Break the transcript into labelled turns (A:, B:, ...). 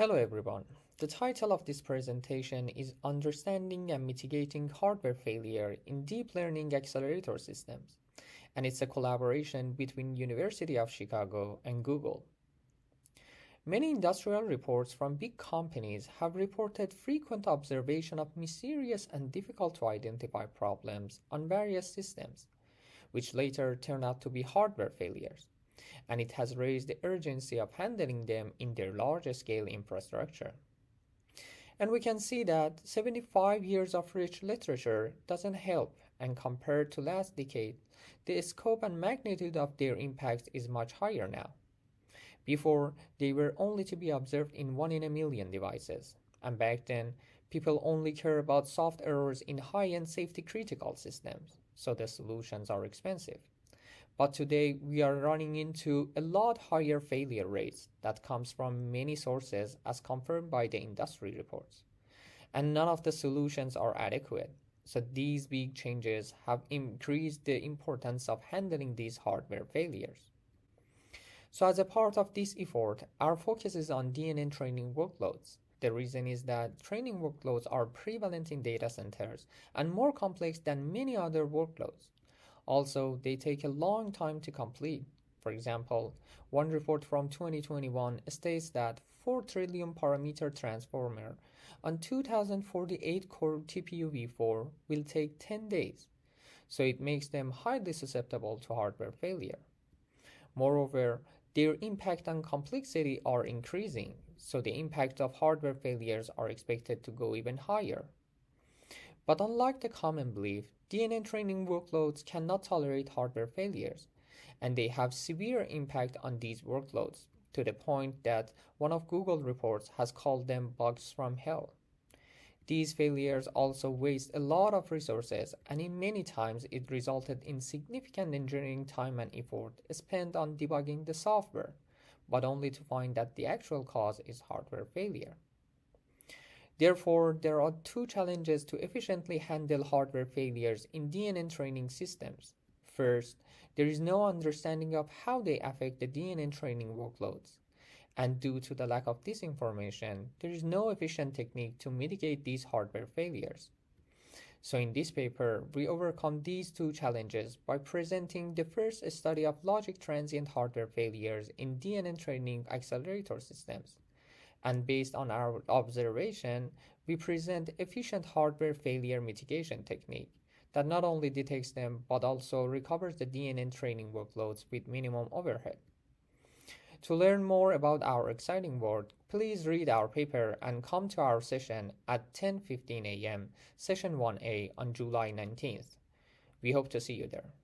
A: Hello everyone. The title of this presentation is Understanding and Mitigating Hardware Failure in Deep Learning Accelerator Systems, and it's a collaboration between University of Chicago and Google. Many industrial reports from big companies have reported frequent observation of mysterious and difficult to identify problems on various systems, which later turn out to be hardware failures, and it has raised the urgency of handling them in their large-scale infrastructure. And we can see that 75 years of rich literature doesn't help, and compared to last decade, the scope and magnitude of their impact is much higher now. Before, they were only to be observed in 1 in a million devices, and back then, people only care about soft errors in high-end safety-critical systems, so the solutions are expensive. But today we are running into a lot higher failure rates that comes from many sources as confirmed by the industry reports. And none of the solutions are adequate. So these big changes have increased the importance of handling these hardware failures. So as a part of this effort, our focus is on DNN training workloads. The reason is that training workloads are prevalent in data centers and more complex than many other workloads. Also, they take a long time to complete. For example, one report from 2021 states that 4 trillion parameter transformer on 2048 core TPU v4 will take 10 days, so it makes them highly susceptible to hardware failure. Moreover, their impact and complexity are increasing, so the impact of hardware failures are expected to go even higher. But unlike the common belief, DNN training workloads cannot tolerate hardware failures, and they have severe impact on these workloads, to the point that one of Google reports has called them bugs from hell. These failures also waste a lot of resources, and in many times it resulted in significant engineering time and effort spent on debugging the software, but only to find that the actual cause is hardware failure. Therefore, there are two challenges to efficiently handle hardware failures in DNN training systems. First, there is no understanding of how they affect the DNN training workloads. And due to the lack of this information, there is no efficient technique to mitigate these hardware failures. So in this paper, we overcome these two challenges by presenting the first study of logic transient hardware failures in DNN training accelerator systems. And based on our observation, we present efficient hardware failure mitigation technique that not only detects them but also recovers the DNN training workloads with minimum overhead. To learn more about our exciting work, please read our paper and come to our session at 10:15 a.m. Session 1A on July 19th. We hope to see you there.